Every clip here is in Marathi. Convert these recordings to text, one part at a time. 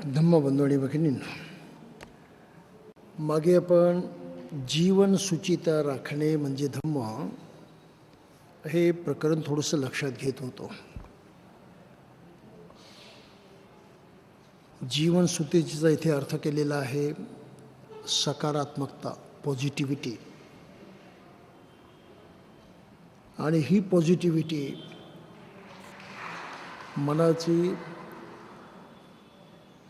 धम्मबंधू आणि भगिनींनो, मागे आपण जीवन सुचिता राखणे म्हणजे धम्म हे प्रकरण थोडंसं लक्षात घेत होतो. जीवन सुचितेचा इथे अर्थ केलेला आहे सकारात्मकता, पॉझिटिव्हिटी. आणि ही पॉझिटिव्हिटी मनाची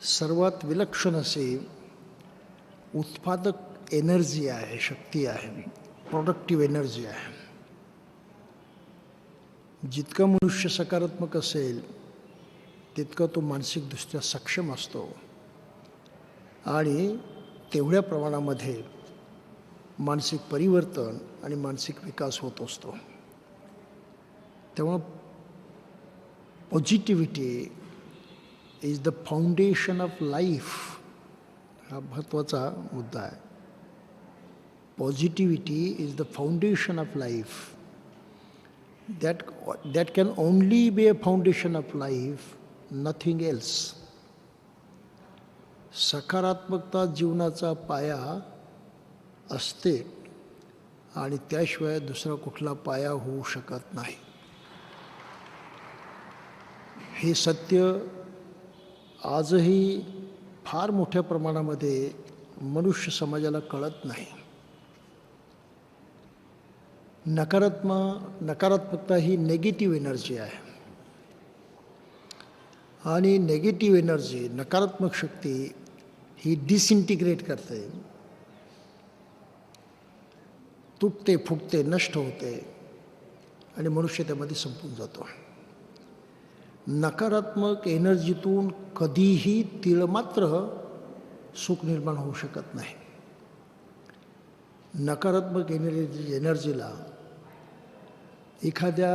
सर्वात विलक्षण असे उत्पादक एनर्जी आहे, शक्ती आहे, प्रोडक्टिव्ह एनर्जी आहे. जितका मनुष्य सकारात्मक असेल तितका तो मानसिकदृष्ट्या सक्षम असतो आणि तेवढ्या प्रमाणामध्ये मानसिक परिवर्तन आणि मानसिक विकास होत असतो. तेव्हा positivity is the foundation of life. हा महत्त्वाचा मुद्दा आहे. Positivity is the foundation of life. That can only be a foundation of life, nothing else. सकारात्मकता जीवनाचा पाया असते आणि त्याशिवाय दुसरा कुठला पाया होऊ शकत नाही. हे सत्य आजही फार मोठ्या प्रमाणामध्ये मनुष्य समाजाला कळत नाही. नकारात्मकता ही नेगेटिव्ह एनर्जी आहे आणि नेगेटिव्ह एनर्जी, नकारात्मक शक्ती ही डिसइंटिग्रेट करते, तुटते, फुटते, नष्ट होते आणि मनुष्य त्यामध्ये संपून जातो. नकारात्मक एनर्जीतून कधीही तीळमात्र सुख निर्माण होऊ शकत नाही. नकारात्मक एनर्जीला एखाद्या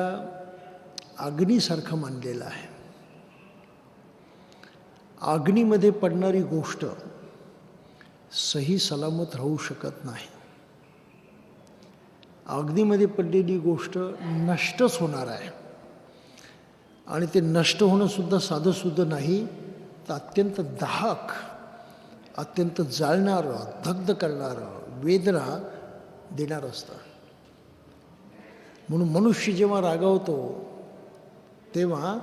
अग्नीसारखं मानलेलं आहे. अग्नीमध्ये पडणारी गोष्ट सही सलामत राहू शकत नाही. अग्नीमध्ये पडलेली गोष्ट नष्टच होणार आहे आणि ते नष्ट होणंसुद्धा साधंसुद्धा नाही, तर अत्यंत दाहक, अत्यंत जाळणारं, दग्ध करणारं, वेदना देणारं असतं. म्हणून मनुष्य जेव्हा रागावतो तेव्हा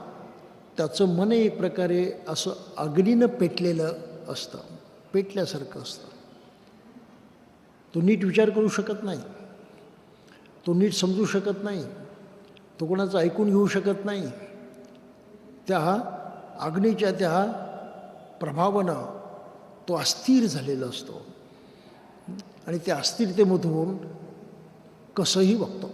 त्याचं मन एक प्रकारे असं अग्नीनं पेटलेलं असतं, पेटल्यासारखं असतं. तो नीट विचार करू शकत नाही, तो नीट समजू शकत नाही, तो कोणाचं ऐकून घेऊ शकत नाही. त्या अग्नीच्या त्या प्रभावानं तो अस्थिर झालेला असतो आणि त्या अस्थिरतेमधून कसंही बघतो.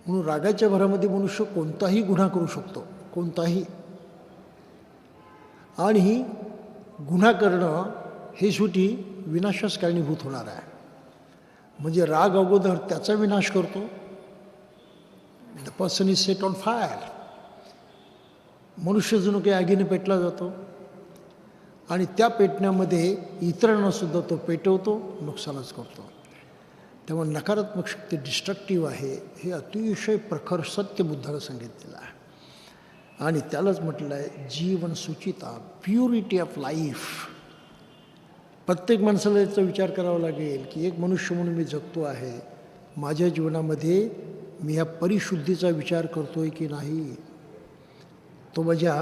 म्हणून रागाच्या भरामध्ये मनुष्य कोणताही गुन्हा करू शकतो, कोणताही. आणि गुन्हा करणं हे शेवटी विनाशास कारणीभूत होणार आहे. म्हणजे राग अगोदर त्याचा विनाश करतो. The person is set on fire. मनुष्य जणू काही आगीने पेटला जातो आणि त्या पेटण्यामध्ये इतरांनासुद्धा तो पेटवतो, नुकसानच करतो. तेव्हा नकारात्मक शक्ती डिस्ट्रक्टिव्ह आहे, हे अतिशय प्रखर सत्य बुद्धाला सांगितलेलं आहे. आणि त्यालाच म्हटलं आहे जीवन सुचिता, प्युरिटी ऑफ लाईफ. प्रत्येक माणसाला याचा विचार करावा लागेल की एक मनुष्य म्हणून मी जगतो आहे, माझ्या जीवनामध्ये मी ह्या परिशुद्धीचा विचार करतो आहे की नाही, तो माझ्या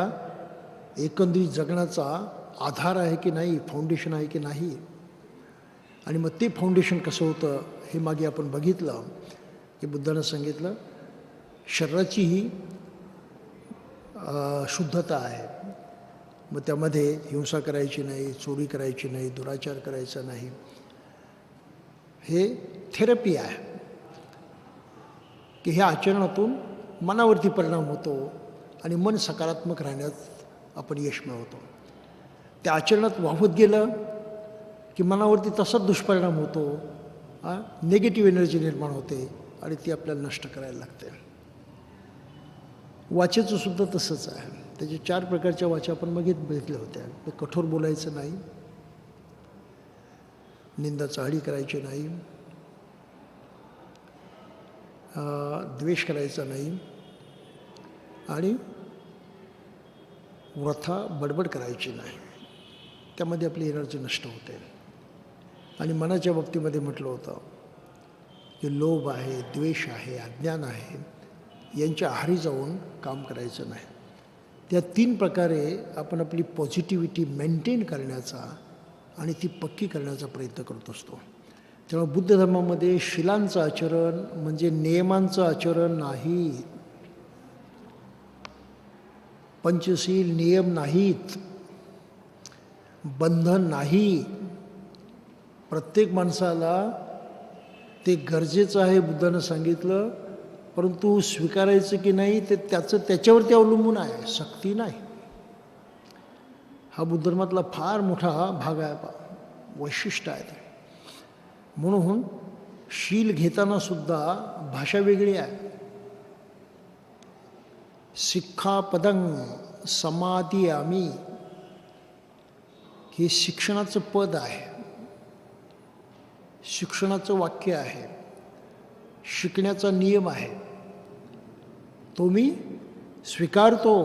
एकंदरीत जगण्याचा आधार आहे की नाही, फाउंडेशन आहे की नाही. आणि मग ते फाउंडेशन कसं होतं हे मागे आपण बघितलं की बुद्धानं सांगितलं शरीराची ही शुद्धता आहे. मग त्यामध्ये हिंसा करायची नाही, चोरी करायची नाही, दुराचार करायचा नाही. हे थेरपी आहे की ह्या आचरणातून मनावरती परिणाम होतो आणि मन सकारात्मक राहण्यात आपण यश मिळवतो. त्या आचरणात वाहत गेलं की मनावरती तसाच दुष्परिणाम होतो, निगेटिव्ह एनर्जी निर्माण होते आणि ती आपल्याला नष्ट करायला लागते. वाचेचं सुद्धा तसंच आहे. त्याचे 4 प्रकारच्या वाचा आपण बघितल्या होत्या. कठोर बोलायचं नाही, निंदा चाहडी करायची नाही, द्वेष करायचा नाही आणि वृथा बडबड करायची नाही, त्यामध्ये आपली एनर्जी नष्ट होते. आणि मनाच्या बाबतीमध्ये म्हटलं होतं की लोभ आहे, द्वेष आहे, अज्ञान आहे, यांच्या आहारी जाऊन काम करायचं नाही. त्या 3 प्रकारे आपण आपली पॉझिटिव्हिटी मेंटेन करण्याचा आणि ती पक्की करण्याचा प्रयत्न करत असतो. त्यामुळे बुद्ध धर्मामध्ये शिलांचं आचरण म्हणजे नियमांचं आचरण नाही. पंचशील नियम नाहीत, बंधन नाही. प्रत्येक माणसाला ते गरजेचं आहे बुद्धानं सांगितलं, परंतु स्वीकारायचं की नाही ते त्याच्यावरती अवलंबून आहे, सक्ती नाही. हा बुद्ध धर्मातला फार मोठा भाग आहे, वैशिष्ट्य आहे ते. म्हणून शील घेताना सुद्धा भाषा वेगळी आहे. सिक्खापदं समादियामि हे शिक्षणाचं पद आहे, शिक्षणाचं वाक्य आहे, शिकण्याचा नियम आहे. तो मी स्वीकारतो,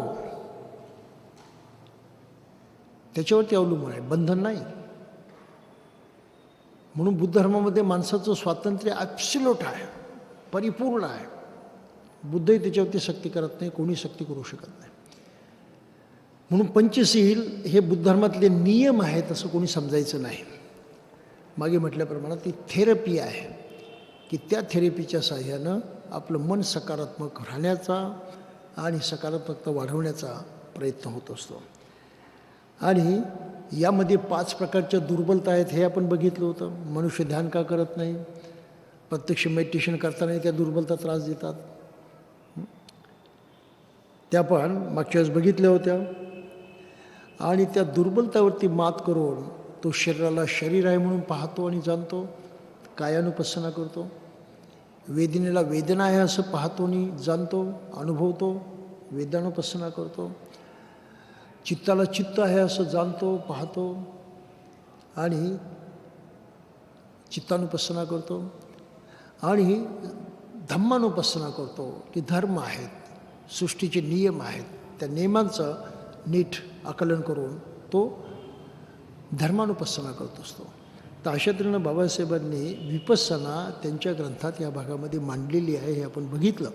त्याच्यावरती अवलंबून आहे, बंधन नाही. म्हणून बुद्ध धर्मामध्ये माणसाचं स्वातंत्र्य ॲब्सोल्यूट आहे, परिपूर्ण आहे. बुद्धही त्याच्यावरती सक्ती करत नाही, कोणी सक्ती करू शकत नाही. म्हणून पंचशील हे बुद्ध धर्मातले नियम आहेत असं कोणी समजायचं नाही. मागे म्हटल्याप्रमाणे ती थेरपी आहे की त्या थेरपीच्या साहाय्यानं आपलं मन सकारात्मक राहण्याचा आणि सकारात्मकता वाढवण्याचा प्रयत्न होत असतो. आणि यामध्ये 5 प्रकारच्या दुर्बलता आहेत हे आपण बघितलं होतं. मनुष्य ध्यान का करत नाही, प्रत्यक्ष मेडिटेशन करताना त्या दुर्बलता त्रास देतात, त्या पण मागच्या वेळेस बघितल्या होत्या. आणि त्या दुर्बलतावरती मात करून तो शरीराला शरीर आहे म्हणून पाहतो आणि जाणतो, कायानुपස්සना करतो. वेदनेला वेदना आहे असं पाहतो आणि जाणतो, अनुभवतो, वेदनानुपස්සना करतो. चित्ताला चित्त आहे असं जाणतो, पाहतो आणि चित्तानुपස්සना करतो. आणि धम्मानुपස්සना करतो की धर्म आहेत, सृष्टीचे नियम आहेत, त्या नियमांचं नीट आकलन करून तो धर्मानुपස්සना करत असतो. तर अशा तऱ्हेनं बाबासाहेबांनी विपස්සना त्यांच्या ग्रंथात या भागामध्ये मांडलेली आहे, हे आपण बघितलं.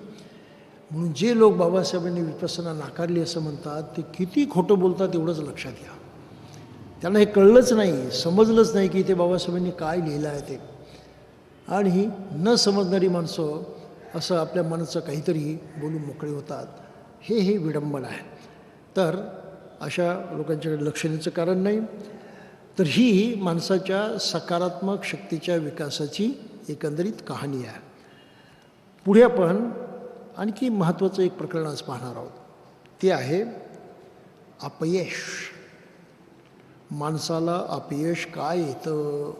म्हणून जे लोक बाबासाहेबांनी विपස්සना नाकारली असं म्हणतात ते किती खोटं बोलतात एवढंच लक्षात घ्या. त्यांना हे कळलंच नाही, समजलंच नाही की ते बाबासाहेबांनी काय लिहिलं आहे ते. आणि न समजणारी माणसं असं आपल्या मनाचं काहीतरी बोलून मोकळे होतात, हे विडंबन आहे. तर अशा लोकांच्याकडे लक्ष देण्याचं कारण नाही. तर ही माणसाच्या सकारात्मक शक्तीच्या विकासाची एकंदरीत कहाणी आहे. पुढे आपण आणखी महत्त्वाचं एक प्रकरण आज पाहणार आहोत, ते आहे अपयश. माणसाला अपयश काय येतं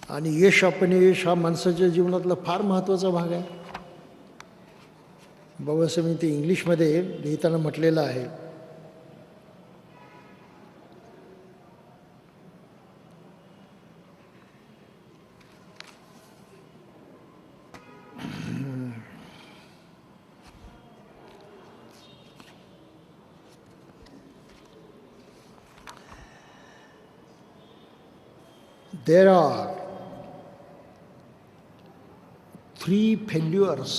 आणि यश अपयश हा माणसाच्या जीवनातला फार महत्त्वाचा भाग आहे. बाबासाहेबांनी ते इंग्लिशमध्ये लिहिताना म्हटलेलं आहे, there are 3 failures.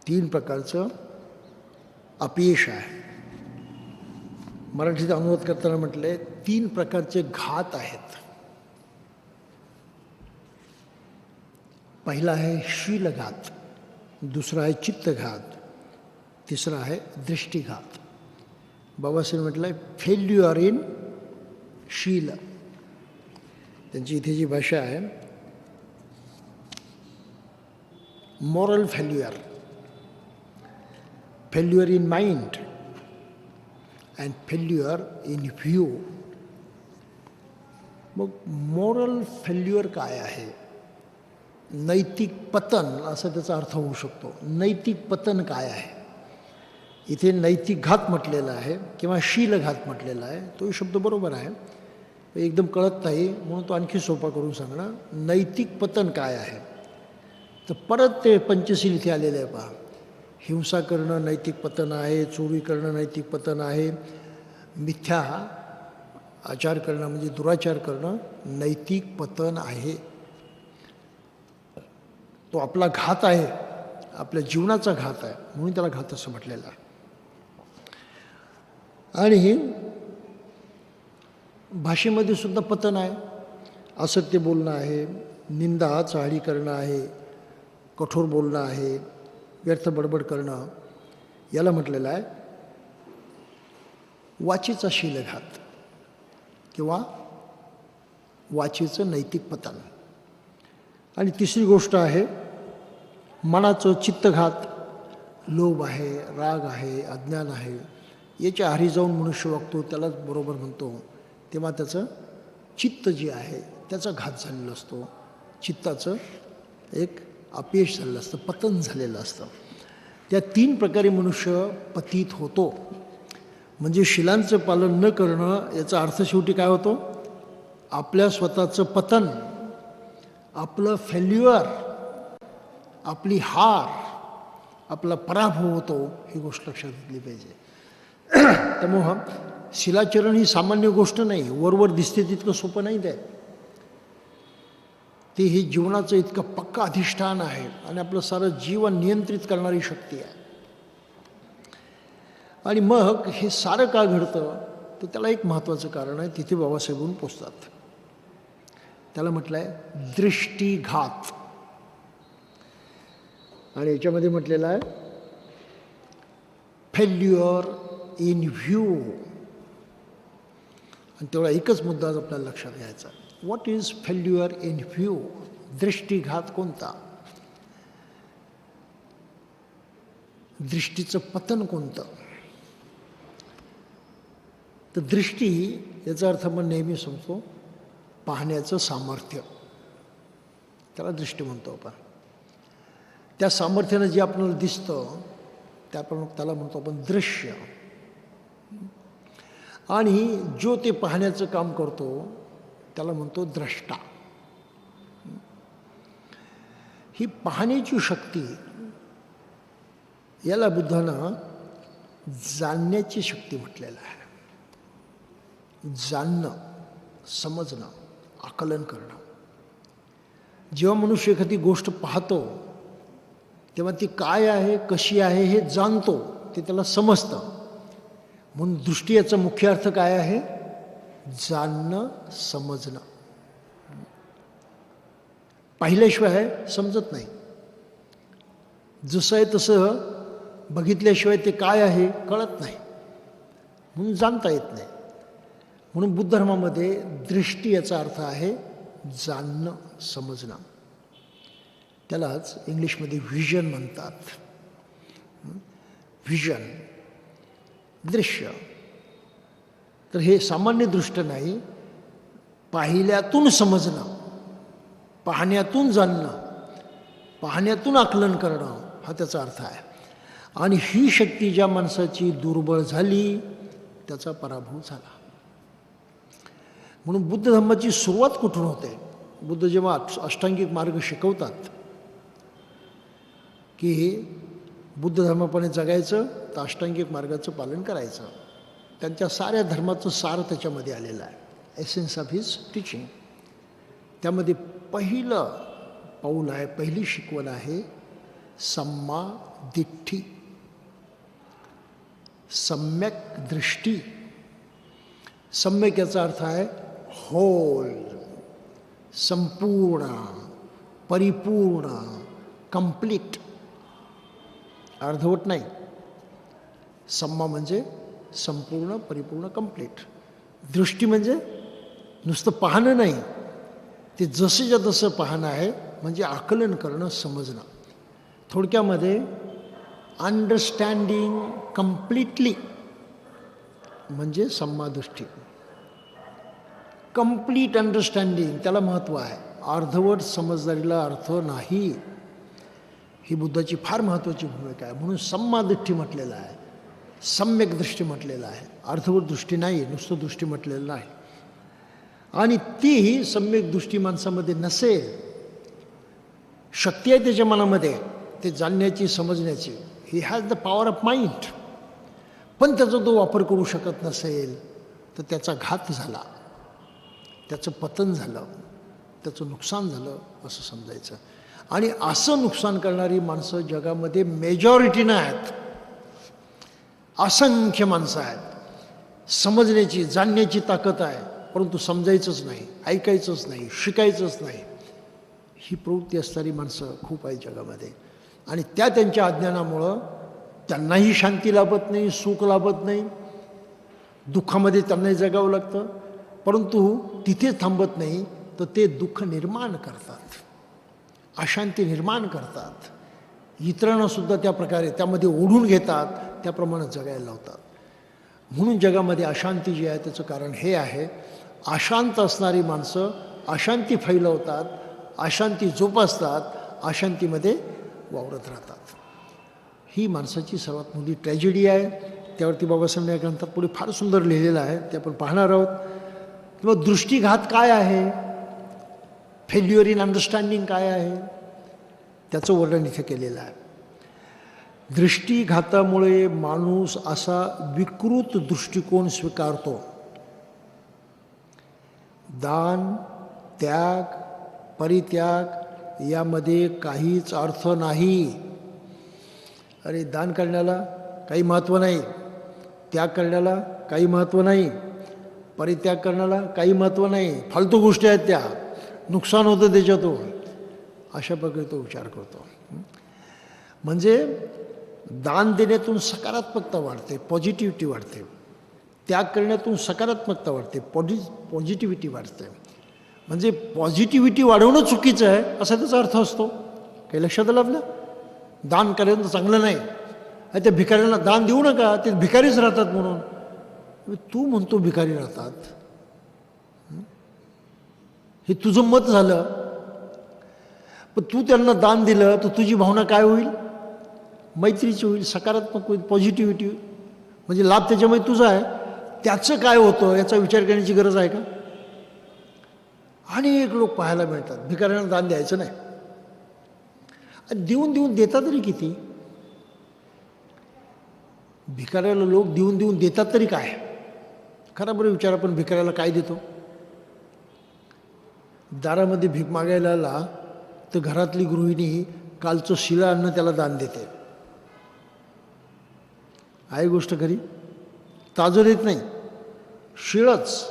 3 प्रकारचं अपयश आहे. मराठीत अनुवाद करताना म्हटलंय 3 प्रकारचे घात आहेत. पहिला आहे शीलघात, दुसरा आहे चित्तघात, तिसरा आहे दृष्टीघात. बाबासाहेब म्हटलं आहे फेल्युअर इन शील. त्यांची इथे जी भाषा आहे, moral failure, failure in mind and failure in view. मग मॉरल फेल्युअर काय आहे? नैतिक पतन असा त्याचा अर्थ होऊ शकतो. नैतिक पतन काय आहे? इथे नैतिक घात म्हटलेला आहे किंवा शीलघात म्हटलेला आहे. तोही शब्द बरोबर आहे, एकदम कळत नाही म्हणून तो आणखी सोपा करून सांगणार. नैतिक पतन काय आहे? तर परत ते पंचशील इथे आलेलं आहे पहा. हिंसा करणं नैतिक पतन आहे, चोरी करणं नैतिक पतन आहे, मिथ्या आचार करणं म्हणजे दुराचार करणं नैतिक पतन आहे. तो आपला घात आहे, आपल्या जीवनाचा घात आहे, म्हणून त्याला घात असं म्हटलेलं आहे. आणि भाषेमध्ये सुद्धा पतन आहे. असत्य बोलणं आहे, निंदा चाळी करणं आहे, कठोर बोलणं आहे, व्यर्थ बडबड करणं, याला म्हटलेलं आहे वाचेचा शीलघात किंवा वाचेचं नैतिक पतन. आणि तिसरी गोष्ट आहे मनाचं चित्तघात. लोभ आहे, राग आहे, अज्ञान आहे, याच्या आहारी जाऊन मनुष्य वागतो, त्यालाच बरोबर म्हणतो, तेव्हा त्याचं चित्त जे आहे त्याचा घात झालेला असतो. चित्ताचं एक अपयश झालेलं असतं, पतन झालेलं असतं. त्या 3 प्रकारे मनुष्य पतित होतो. म्हणजे शिलांचं पालन न करणं याचा अर्थ शेवटी काय होतो? आपल्या स्वतःचं पतन, आपलं फेल्युअर, आपली हार, आपला पराभव होतो. ही गोष्ट लक्षात घेतली पाहिजे. त्यामुळं शिलाचरण ही सामान्य गोष्ट नाही, वरवर दिसते तितकं सोपं नाही ते. ते हे जीवनाचं इतकं पक्का अधिष्ठान आहे आणि आपलं सारं जीवन नियंत्रित करणारी शक्ती आहे. आणि मग हे सारं का घडतं तर त्याला एक महत्त्वाचं कारण आहे. तिथे बाबासाहेबून पोचतात. त्याला म्हटलं आहे दृष्टीघात. आणि याच्यामध्ये म्हटलेलं आहे फेल्युअर इन व्ह्यू. आणि तेवढा एकच मुद्दा आपल्याला लक्षात घ्यायचा. What is failure in view? दृष्टीघात कोणता? दृष्टीचं पतन कोणतं? तर दृष्टी याचा अर्थ आपण नेहमी समजतो पाहण्याचं सामर्थ्य, त्याला दृष्टी म्हणतो आपण. त्या सामर्थ्यानं जे आपल्याला दिसतं त्याला म्हणतो आपण दृश्य. आणि जो ते पाहण्याचं काम करतो त्याला म्हणतो द्रष्टा. ही पाहण्याची शक्ती, याला बुद्धानं जाणण्याची शक्ती म्हटलेलं आहे. जाणणं, समजणं, आकलन करणं. जेव्हा मनुष्य एखादी गोष्ट पाहतो तेव्हा ती काय आहे, कशी आहे हे जाणतो, ते त्याला समजतं. म्हणून दृष्टी याचा मुख्य अर्थ काय आहे? जाणणं, समजणं. पाहिल्याशिवाय समजत नाही. जसं आहे तसं बघितल्याशिवाय ते काय आहे कळत नाही, म्हणून जाणता येत नाही. म्हणून बुद्ध धर्मामध्ये दृष्टी याचा अर्थ आहे जाणणं, समजणं. त्यालाच इंग्लिशमध्ये व्हिजन म्हणतात. व्हिजन, दृश्य. तर हे सामान्य दृष्ट नाही, पाहिल्यातून समजणं, पाहण्यातून जाणणं, पाहण्यातून आकलन करणं, हा त्याचा अर्थ आहे. आणि ही शक्ती ज्या माणसाची दुर्बळ झाली त्याचा पराभव झाला. म्हणून बुद्ध धर्माची सुरुवात कुठून होते? बुद्ध जेव्हा अष्टांगिक मार्ग शिकवतात की बुद्ध धर्माप्रमाणे जगायचं तर अष्टांगिक मार्गाचं पालन करायचं, त्यांच्या साऱ्या धर्माचं सार त्याच्यामध्ये आलेलं आहे, एसेन्स ऑफ हिज टीचिंग. त्यामध्ये पहिलं पाऊल आहे, पहिली शिकवण आहे सम्मा दिठ्ठी, सम्यक दृष्टी. सम्यक याचा अर्थ आहे होल, संपूर्ण, परिपूर्ण, कंप्लीट, अर्धवट नाही. सम्मा म्हणजे संपूर्ण, परिपूर्ण, कंप्लीट. दृष्टी म्हणजे नुसतं पाहणं नाही, ते जसेच्या तसं पाहणं आहे, म्हणजे आकलन करणं, समजणं. थोडक्यामध्ये अंडरस्टँडिंग कम्प्लिटली म्हणजे सम्मादृष्टी. कंप्लीट अंडरस्टँडिंग, त्याला महत्त्व आहे. अर्धवट समजदारीला अर्थ नाही. ही बुद्धाची फार महत्त्वाची भूमिका आहे. म्हणून सम्मादृष्टी म्हटलेलं आहे, सम्यक दृष्टी म्हटलेलं आहे. अर्धवट दृष्टी नाही, नुसतं दृष्टी म्हटलेलं नाही. आणि तीही सम्यक दृष्टी माणसामध्ये नसेल, शक्ती आहे त्याच्या मनामध्ये ते जाणण्याची, समजण्याची. He has the power of mind. पण त्याचा तो वापर करू शकत नसेल तर त्याचा घात झाला, त्याचं पतन झालं, त्याचं नुकसान झालं असं समजायचं. आणि असं नुकसान करणारी माणसं जगामध्ये मेजॉरिटीनं आहेत. असंख्य माणसं आहेत. समजण्याची, जाणण्याची ताकद आहे, परंतु समजायचंच नाही, ऐकायचंच नाही, शिकायचंच नाही. ही प्रवृत्ती असणारी माणसं खूप आहे जगामध्ये. आणि त्यांच्या अज्ञानामुळं त्यांनाही शांती लाभत नाही, सुख लाभत नाही, दुःखामध्ये त्यांनाही जगावं लागतं. परंतु तिथे थांबत नाही तर ते दुःख निर्माण करतात, अशांती निर्माण करतात. इतरांनासुद्धा त्या प्रकारे त्यामध्ये ओढून घेतात, त्याप्रमाणे जगायला लावतात. म्हणून जगामध्ये अशांती जी आहे त्याचं कारण हे आहे, अशांत असणारी माणसं अशांती फैलवतात, अशांती जोपासतात, अशांतीमध्ये वावरत राहतात. ही माणसाची सर्वात मोठी ट्रॅजेडी आहे. त्यावरती बाबासाहेब या ग्रंथात पुढे फार सुंदर लिहिलेलं आहे, ते आपण पाहणार आहोत. किंवा दृष्टीघात काय आहे, फेल्युअर इन अंडरस्टँडिंग काय आहे, त्याचं वर्णन इथे केलेलं आहे. दृष्टीघातामुळे माणूस असा विकृत दृष्टिकोन स्वीकारतो. दान, त्याग, परित्याग यामध्ये काहीच अर्थ नाही. अरे दान करण्याला काही महत्त्व नाही, त्याग करण्याला काही महत्त्व नाही, परित्याग करण्याला काही महत्त्व नाही, फालतू गोष्टी आहेत त्या, नुकसान होतं त्याच्यातून, अशा प्रकारे तो विचार करतो. म्हणजे दान देण्यातून सकारात्मकता वाढते, पॉझिटिव्हिटी वाढते. त्याग करण्यातून सकारात्मकता वाढते, पॉझिटिव्हिटी वाढते. म्हणजे पॉझिटिव्हिटी वाढवणं चुकीचं आहे असा त्याचा अर्थ असतो. काही लक्षात आलं आपलं? दान करायचं चांगलं नाही, त्या भिकाऱ्यांना दान देऊ नका, ते भिकारीच राहतात म्हणून. तू म्हणतो भिकारी राहतात, हे तुझं मत झालं. पण तू त्यांना दान दिलं तर तुझी भावना काय होईल? मैत्रीची होईल, सकारात्मक होईल, पॉझिटिव्हिटी. म्हणजे लाभ त्याच्यामध्ये तुझा आहे, त्याचं काय होतं याचा विचार करण्याची गरज आहे का? अनेक लोक पाहायला मिळतात भिकाऱ्यांना दान द्यायचं नाही. देऊन देऊन देतात तरी किती? भिकाऱ्याला लोक देऊन देऊन देतात तरी काय? खरा बरं विचार, आपण भिकाऱ्याला काय देतो? दारामध्ये भीक मागायला आला तर घरातली गृहिणी कालचं शिळं अन्न त्याला दान देते. आहे गोष्ट खरी? ताजं देत नाही, शिळंच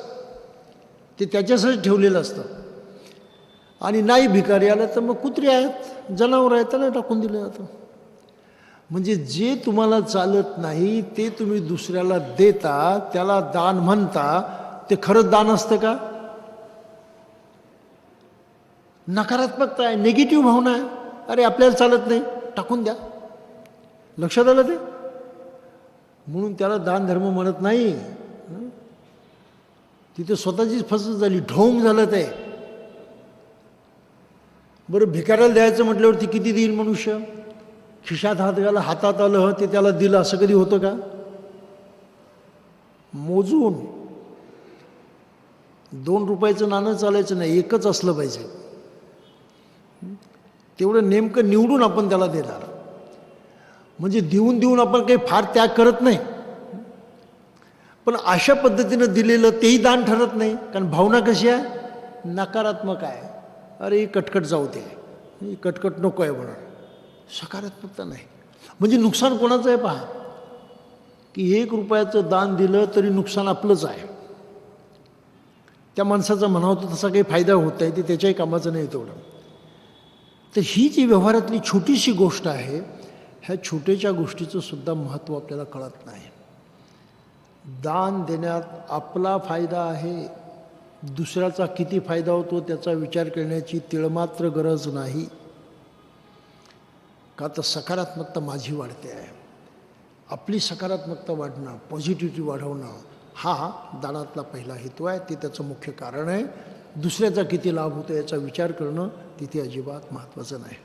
ते त्याच्यासाठी ठेवलेलं असतं. आणि नाही भिकारी आलं तर मग कुत्री आहेत, जनावर आहेत, त्याला टाकून दिलं जातं. म्हणजे जे तुम्हाला चालत नाही ते तुम्ही दुसऱ्याला देता, त्याला दान म्हणता. ते खरंच दान असतं का? नकारात्मकता आहे, निगेटिव्ह भावना आहे. अरे आपल्याला चालत नाही, टाकून द्या. लक्षात आलं ते? म्हणून त्याला दान धर्म म्हणत नाही. तिथे स्वतःचीच फसत झाली, ढोंग झालं ते. बरं भिकाऱ्याला द्यायचं म्हटल्यावरती किती देईल मनुष्य? खिशात हात घाला, हातात आलं ते त्याला दिलं, असं कधी होतं का? मोजून. 2 रुपयाचं नाणं चालायचं नाही, एकच असलं पाहिजे. तेवढं नेमकं निवडून आपण त्याला देणार. म्हणजे देऊन देऊन आपण काही फार त्याग करत नाही, पण अशा पद्धतीनं दिलेलं तेही दान ठरत नाही. कारण भावना कशी आहे? नकारात्मक आहे. अरे ही कटकट जाऊ दे, ही कटकट नको आहे म्हणून. सकारात्मकता नाही. म्हणजे नुकसान कोणाचं आहे पहा, की 1 रुपयाचं दान दिलं तरी नुकसान आपलंच आहे. त्या माणसाचा म्हणावं तर तसा काही फायदा होत नाही, ते त्याच्याही कामाचं नाही तेवढं. तर ही जी व्यवहारातली छोटीशी गोष्ट आहे, ह्या छोट्याच्या गोष्टीचं सुद्धा महत्त्व आपल्याला कळत नाही. दान देण्यात आपला फायदा आहे, दुसऱ्याचा किती फायदा होतो त्याचा विचार करण्याची तिळमात्र गरज नाही. का तर सकारात्मकता माझी वाढते आहे. आपली सकारात्मकता वाढणं, पॉझिटिव्हिटी वाढवणं हा दानातला पहिला हेतू आहे. ते त्याचं मुख्य कारण आहे. दुसऱ्याचा किती लाभ होतो याचा विचार करणं तिथे अजिबात महत्त्वाचं नाही.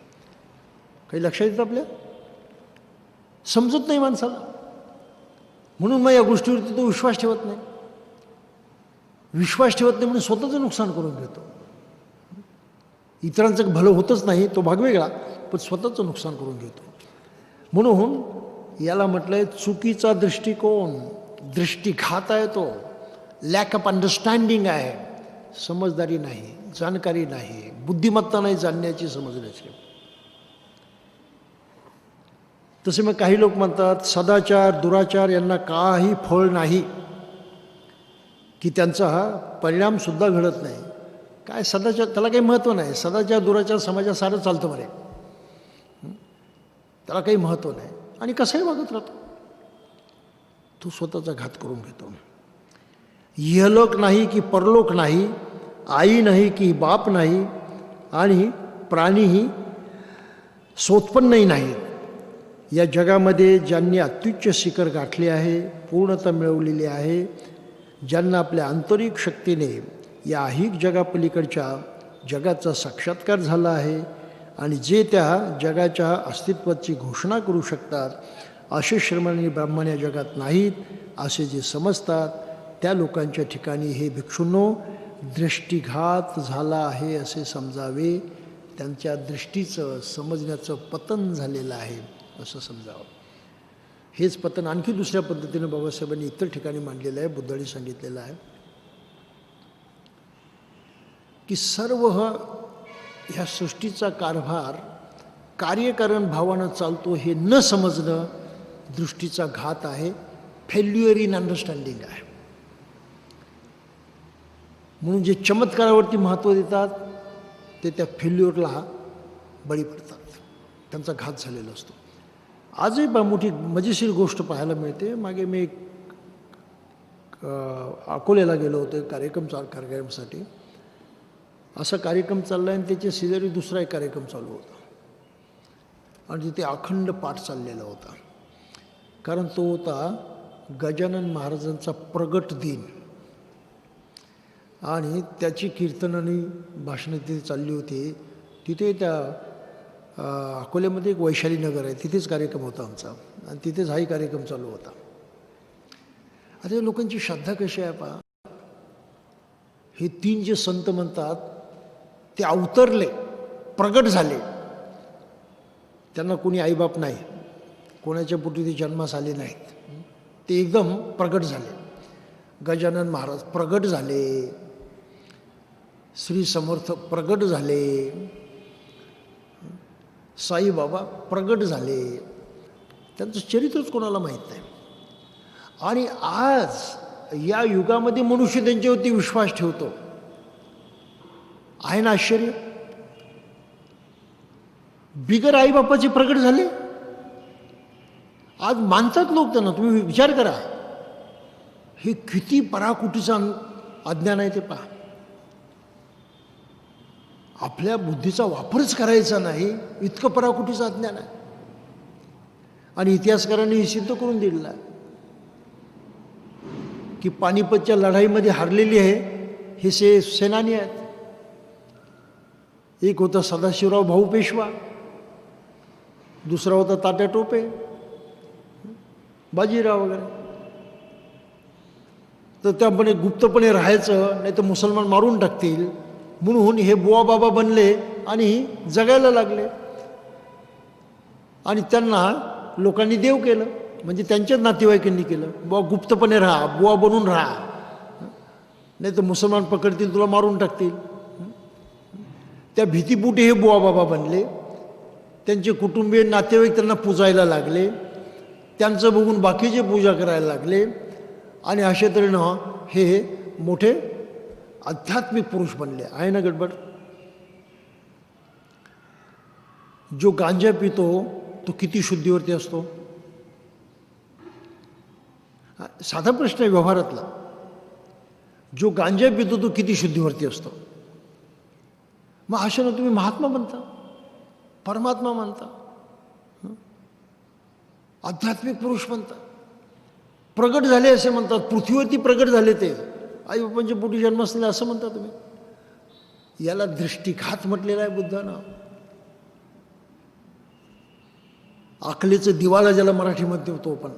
काही लक्षात येतं आपल्या? समजत नाही माणसाला, म्हणून मग या गोष्टीवरती तो विश्वास ठेवत नाही. विश्वास ठेवत नाही म्हणून स्वतःचं नुकसान करून घेतो. इतरांचं भलं होतच नाही तो भाग वेगळा, पण स्वतःचं नुकसान करून घेतो. म्हणून याला म्हटलं आहे चुकीचा दृष्टिकोन, दृष्टिघात आहे तो, लॅक ऑफ अंडरस्टँडिंग आहे, समजदारी नाही, जाणकारी नाही, बुद्धिमत्ता नाही जाणण्याची, समजण्याची. तसे मग काही लोक म्हणतात सदाचार दुराचार यांना काही फळ नाही, की त्यांचा परिणामसुद्धा घडत नाही. काय सदाचार त्याला काही महत्त्व नाही, सदाचार दुराचार समाजात सारं चालतं बरे, त्याला काही महत्त्व नाही आणि कसंही वागत राहतो. तो स्वतःचा घात करून घेतो. इहलोक नाही की परलोक नाही, आई नाही की बाप नाही, आणि प्राणीही सोत्पन्नही नाहीत. या जगामध्ये ज्यांनी अत्युच्च शिखर गाठले आहे, पूर्णता मिळवलेली आहे, ज्यांना आपल्या आंतरिक शक्तीने या ऐहिक जगापलीकडच्या जगाचा साक्षात्कार झाला आहे आणि जे त्या जगाच्या अस्तित्वाची घोषणा करू शकतात, असे श्रमण आणि ब्राह्मण या जगात नाहीत असे जे समजतात, त्या लोकांच्या ठिकाणी हे भिक्षूंनो दृष्टिघात झाला आहे असे समजावे. त्यांच्या दृष्टीचं समजण्याचं पतन झालेलं आहे असं समजावं. हेच पतन आणखी दुसऱ्या पद्धतीनं बाबासाहेबांनी इतर ठिकाणी मांडलेलं आहे. बुद्धांनी सांगितलेलं आहे की सर्व ह्या सृष्टीचा कारभार कार्यकारण भावानं चालतो हे न समजणं दृष्टीचा घात आहे, फेल्युअर इन अंडरस्टँडिंग आहे. म्हणून जे चमत्कारावरती महत्त्व देतात ते त्या फेल्युअरला बळी पडतात, त्यांचा घात झालेला असतो. आजही मोठी मजेशीर गोष्ट पाहायला मिळते. मागे मी अकोल्याला गेलो होतो कार्यक्रमासाठी. असा कार्यक्रम चालला आणि त्याच्या शेजारी दुसरा एक कार्यक्रम चालू होता आणि तिथे अखंड पाठ चाललेला होता. कारण तो होता गजानन महाराजांचा प्रगट दिन आणि त्याची कीर्तनाने भाषणं तिथे चालली होती. तिथे त्या अकोल्यामध्ये एक वैशाली नगर आहे, तिथेच कार्यक्रम होता आमचा आणि तिथेच हाही कार्यक्रम चालू होता. आता या लोकांची श्रद्धा कशी आहे पहा. हे 3 जे संत म्हणतात ते अवतरले, प्रगट झाले. त्यांना कोणी आईबाप नाही, कोणाच्या पोटी ते जन्मास आले नाहीत, ते एकदम प्रगट झाले. गजानन महाराज प्रगट झाले, श्री समर्थ प्रगट झाले, साईबाबा प्रगट झाले. त्यांचं चरित्रच कोणाला माहीत नाही. आणि आज या युगामध्ये मनुष्य त्यांच्यावरती विश्वास ठेवतो. आहे ना आश्चर्य. बिगर आईबापाचे प्रगट झाले, आज मानतात लोक त्यांना. तुम्ही विचार करा, हे किती पराकुटीचा अज्ञान आहे ते पहा. आपल्या बुद्धीचा वापरच करायचा नाही इतकं पराकुटीचं अज्ञान आहे. आणि इतिहासकारांनी हे सिद्ध करून दिलेलं आहे की पानिपतच्या लढाईमध्ये हारलेली आहे हे सेनानी आहेत. एक होता सदाशिवराव भाऊ पेशवा, दुसरा होता तात्या टोपे, बाजीराव वगैरे. तर त्यापणे गुप्तपणे राहायचं, नाही तर मुसलमान मारून टाकतील म्हणून हे बुवा बाबा बनले आणि जगायला लागले. आणि त्यांना लोकांनी देव केलं, म्हणजे त्यांच्याच नातेवाईकांनी केलं. बुवा गुप्तपणे राहा, बुवा बनून राहा, नाही तर मुसलमान पकडतील, तुला मारून टाकतील. त्या भीतीपोटी हे बुवा बाबा बनले. त्यांचे कुटुंबीय नातेवाईक त्यांना पूजायला लागले, त्यांचं बघून बाकीचे पूजा करायला लागले. आणि अशा तऱ्हेनं हे मोठे आध्यात्मिक पुरुष बनले. आहे ना गडबड. जो गांजा पितो तो किती शुद्धीवरती असतो. साधा प्रश्न आहे व्यवहारातला. जो गांजा पितो तो किती शुद्धीवरती असतो. मग अशानं तुम्ही महात्मा बनता, परमात्मा मानता, आध्यात्मिक पुरुष बनता, प्रगट झाले असे म्हणतात. पृथ्वीवरती प्रगट झाले ते, आई बापांच्या पोटी जन्म असलेले असं म्हणता तुम्ही. याला दृष्टिघात म्हटलेला आहे बुद्धानं. अकलेचं दिवाळा ज्याला मराठीमध्ये होतो, पण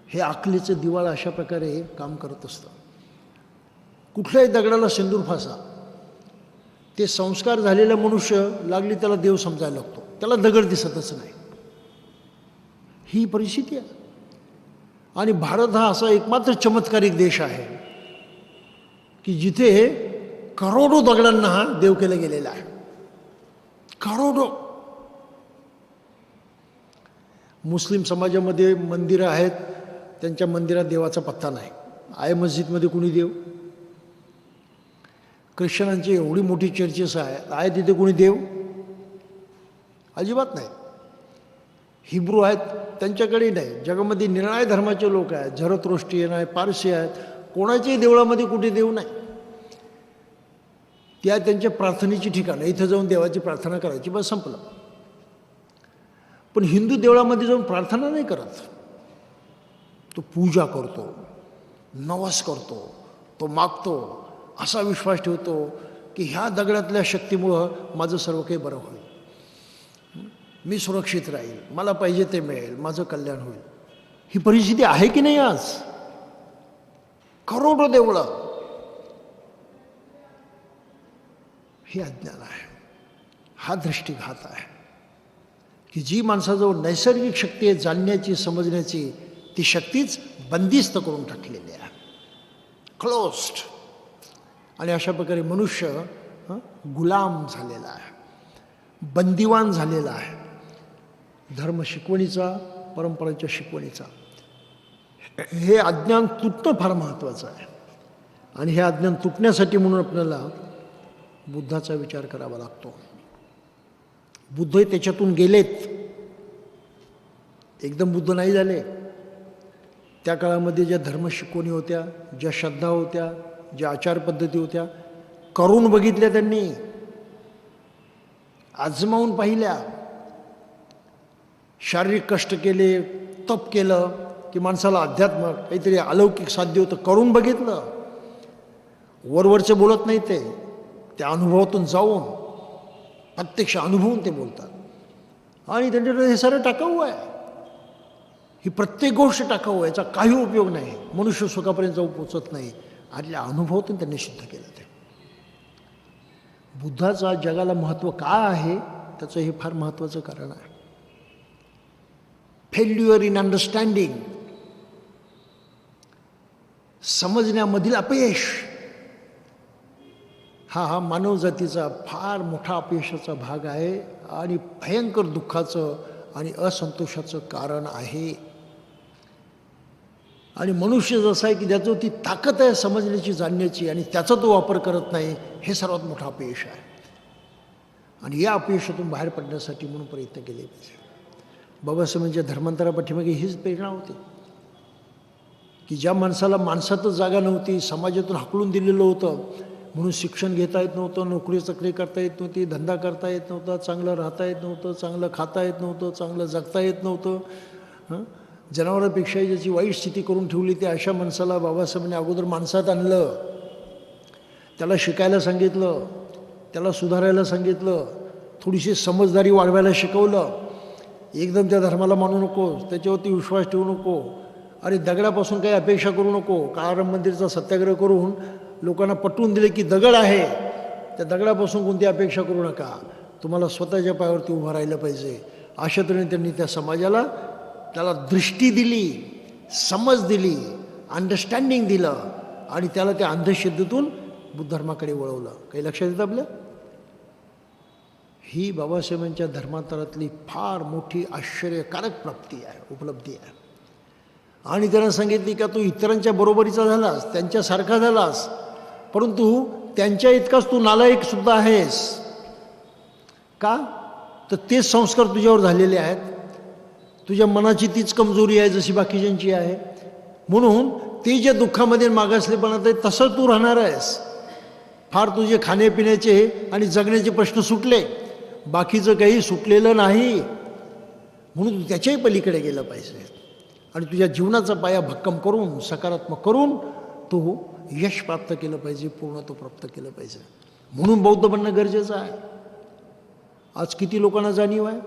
हे अकलेचं दिवाळा अशा प्रकारे काम करत असतं. कुठल्याही दगडाला सिंदूर फासा, ते संस्कार झालेला मनुष्य लागली त्याला देव समजायला लागतो, त्याला दगड दिसतच नाही. ही परिस्थिती आहे. आणि भारत हा असा एकमात्र चमत्कारिक देश आहे की जिथे करोडो दगडांना हा देव केलं गेलेला आहे. करोडो. मुस्लिम समाजामध्ये मंदिरं आहेत, त्यांच्या मंदिरात देवाचा पत्ता नाही. आहे मस्जिदमध्ये कुणी देव? ख्रिश्चनांची एवढी मोठी चर्चेस आहे तिथे कुणी देव? अजिबात नाही. हिब्रू आहेत, त्यांच्याकडे नाही. जगामध्ये निराळ्या धर्माचे लोक आहेत, झरतुष्ट्रीयन आहे, पारसी आहेत, कोणाच्याही देवळामध्ये कुठे देव नाही. त्या त्यांच्या प्रार्थनेची ठिकाणं, इथं जाऊन देवाची प्रार्थना करायची, बस संपलं. पण हिंदू देवळामध्ये जाऊन प्रार्थना नाही करत, तो पूजा करतो, नवस करतो, तो मागतो, असा विश्वास ठेवतो की ह्या दगडातल्या शक्तीमुळं माझं सर्व काही बरं होईल, मी सुरक्षित राहील, मला पाहिजे ते मिळेल, माझं कल्याण होईल. ही परिस्थिती आहे की नाही आज? करोडो देवळं. हे अज्ञान आहे, हा दृष्टीघात आहे की जी माणसाजवळ नैसर्गिक शक्ती आहे जाणण्याची, समजण्याची, ती शक्तीच बंदिस्त करून टाकलेली आहे, क्लोज्ड. आणि अशा प्रकारे मनुष्य गुलाम झालेला आहे, बंदिवान झालेला आहे धर्म शिकवणीचा, परंपरेच्या शिकवणीचा. हे अज्ञान तुटणं फार महत्त्वाचं आहे. आणि हे अज्ञान तुटण्यासाठी म्हणून आपल्याला बुद्धाचा विचार करावा लागतो. बुद्धही त्याच्यातून गेलेत, एकदम बुद्ध नाही झाले. त्या काळामध्ये ज्या धर्म शिकवणी होत्या, ज्या श्रद्धा होत्या, ज्या आचारपद्धती होत्या, करून बघितल्या त्यांनी, आजमावून पाहिल्या. शारीरिक कष्ट केले, तप केलं की माणसाला अध्यात्म काहीतरी अलौकिक साध्य होतं, करून बघितलं. वरवरचे बोलत नाही, ते त्या अनुभवातून जाऊन प्रत्यक्ष अनुभवून ते बोलतात. आणि त्यांच्याकडे हे सारं टाकाऊ आहे, ही प्रत्येक गोष्ट टाकाऊ आहे, याचा काही उपयोग नाही, मनुष्य सुखापर्यंत जाऊ पोचत नाही. आल्या अनुभवातून त्यांनी सिद्ध केलं. ते बुद्धाचा जगाला महत्त्व काय आहे त्याचं हे फार महत्त्वाचं कारण आहे. फेल्युअर इन अंडरस्टँडिंग, समजण्यामधील अपयश, हा मानवजातीचा फार मोठा अपयशाचा भाग आहे आणि भयंकर दुःखाचं आणि असंतोषाचं कारण आहे. आणि मनुष्य जसा आहे की ज्याचं ती ताकद आहे समजण्याची, जाणण्याची, आणि त्याचा तो वापर करत नाही, हे सर्वात मोठा अपयश आहे. आणि या अपयशातून बाहेर पडण्यासाठी म्हणून प्रयत्न केले पाहिजे. बाबासाहेबांच्या धर्मांतरापाठीमागे हीच प्रेरणा होती की ज्या माणसाला माणसातच जागा नव्हती, समाजातून हाकलून दिलेलं होतं, म्हणून शिक्षण घेता येत नव्हतं, नोकरी चाकरी करता येत नव्हती, धंदा करता येत नव्हता, चांगलं राहता येत नव्हतं, चांगलं खाता येत नव्हतं, चांगलं जगता येत नव्हतं, जनावरांपेक्षाही ज्याची वाईट स्थिती करून ठेवली, त्या अशा माणसाला बाबासाहेबांनी अगोदर माणसात आणलं, त्याला शिकायला सांगितलं, त्याला सुधारायला सांगितलं, थोडीशी समजदारी वाढवायला शिकवलं. एकदम त्या धर्माला मानू नको, त्याच्यावरती विश्वास ठेवू नको, आणि दगडापासून काही अपेक्षा करू नको. काळाराम मंदिरचा सत्याग्रह करून लोकांना पटवून दिले की दगड आहे, त्या दगडापासून कोणती अपेक्षा करू नका, तुम्हाला स्वतःच्या पायावरती उभं राहिलं पाहिजे. अशा तऱ्हेने त्यांनी त्या समाजाला, त्याला दृष्टी दिली, समज दिली, अंडरस्टँडिंग दिलं, आणि त्याला त्या अंधश्रद्धेतून बुद्ध धर्माकडे वळवलं. काही लक्षात येतं आपल्या? ही बाबासाहेबांच्या धर्मांतरातली फार मोठी आश्चर्यकारक प्राप्ती आहे, उपलब्धी आहे. आणि त्यांना सांगितली का तू इतरांच्या बरोबरीचा झालास, त्यांच्यासारखा झालास, परंतु त्यांच्या इतकाच तू नालायकसुद्धा आहेस. का? तर तेच संस्कार तुझ्यावर झालेले आहेत, तुझ्या मनाची तीच कमजोरी आहे जशी बाकीच्यांची आहे, म्हणून ते जे दुःखामध्ये मागासलेपणात आहे तसं तू राहणार आहेस. फार तुझे खाण्यापिण्याचे आणि जगण्याचे प्रश्न सुटले, बाकीचं काही सुटलेलं नाही, म्हणून तू त्याच्याही पलीकडे गेलं पाहिजे. आणि तुझ्या जीवनाचा पाया भक्कम करून, सकारात्मक करून तू यश प्राप्त केलं पाहिजे, पूर्णत्व प्राप्त केलं पाहिजे. म्हणून बौद्ध बनणं गरजेचं आहे. आज किती लोकांना जाणीव आहे?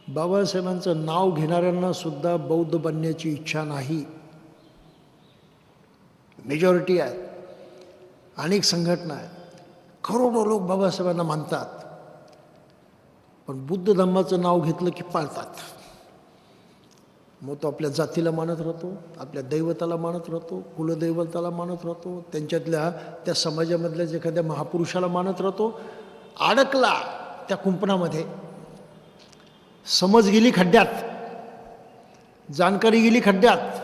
बाबासाहेबांचं नाव घेणाऱ्यांना सुद्धा बौद्ध बनण्याची इच्छा नाही. मेजॉरिटी आहे, अनेक संघटना आहेत, करोडो लोक बाबासाहेबांना मानतात, पण बुद्ध धम्माचं नाव घेतलं की पाळतात. मग तो आपल्या जातीला मानत राहतो, आपल्या दैवताला मानत राहतो, कुलदैवताला मानत राहतो, त्यांच्यातल्या त्या समाजामधल्या जे एखाद्या महापुरुषाला मानत राहतो. अडकला त्या कुंपणामध्ये, समज गेली खड्ड्यात, जाणकारी गेली खड्ड्यात,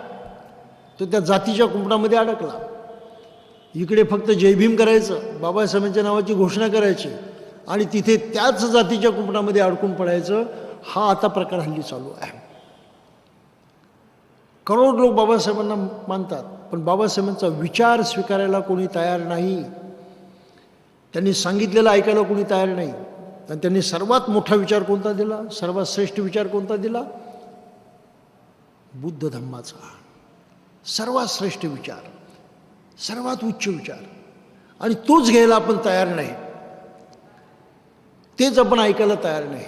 तो त्या जातीच्या कुंपणामध्ये अडकला. इकडे फक्त जय भीम करायचं, बाबासाहेबांच्या नावाची घोषणा करायची, आणि तिथे त्याच जातीच्या कुंपणामध्ये अडकून पडायचं. हा आता प्रकार हल्ली चालू आहे. करोड लोक बाबासाहेबांना मानतात, पण बाबासाहेबांचा विचार स्वीकारायला कोणी तयार नाही. त्यांनी सांगितलेलं ऐकायला कोणी तयार नाही. आणि त्यांनी सर्वात मोठा विचार कोणता दिला, सर्वात श्रेष्ठ विचार कोणता दिला? बुद्ध धम्माचा. सर्वात श्रेष्ठ विचार, सर्वात उच्च विचार, आणि तोच घ्यायला आपण तयार नाही, तेच आपण ऐकायला तयार नाही.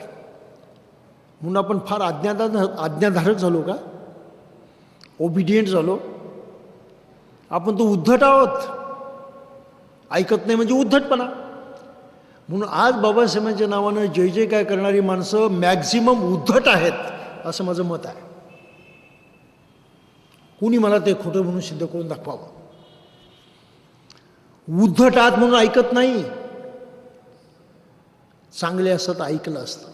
म्हणून आपण फार आज्ञाधारक झालो का, ओबिडियंट झालो. आपण तो उद्धट आहोत. ऐकत नाही म्हणजे उद्धटपणा. म्हणून आज बाबासाहेबांच्या नावानं जय जय काय करणारी माणसं मॅक्झिमम उद्धट आहेत, असं माझं मत आहे. कुणी मला ते खोटं म्हणून सिद्ध करून दाखवावं. उद्धट आहात म्हणून ऐकत नाही. चांगले असतं ऐकलं असतं.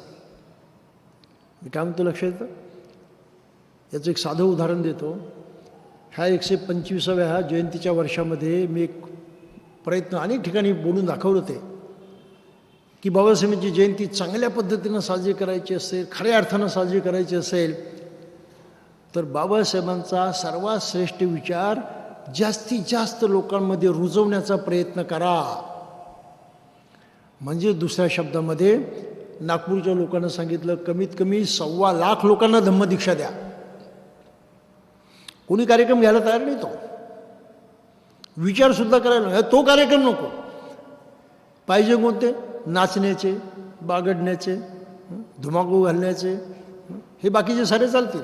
मी काय म्हणतो लक्षात येतं? याचं एक साधं उदाहरण देतो. ह्या 125व्या जयंतीच्या वर्षामध्ये मी एक प्रयत्न अनेक ठिकाणी बोलून दाखवलं ते, की बाबासाहेबांची जयंती चांगल्या पद्धतीनं साजरी करायची असेल, खऱ्या अर्थानं साजरी करायची असेल, तर बाबासाहेबांचा सर्वात श्रेष्ठ विचार जास्तीत जास्त लोकांमध्ये रुजवण्याचा प्रयत्न करा. म्हणजे दुसऱ्या शब्दामध्ये नागपूरच्या लोकांना सांगितलं, कमीत कमी 1.25 लाख लोकांना धम्मदीक्षा द्या. कोणी कार्यक्रम घ्यायला तयार नाही. तो विचारसुद्धा करायला नाही. तो कार्यक्रम नको. पाहिजे कोणते? नाचण्याचे, बागडण्याचे, धुमाकूळ घालण्याचे, हे बाकीचे सारे चालतील.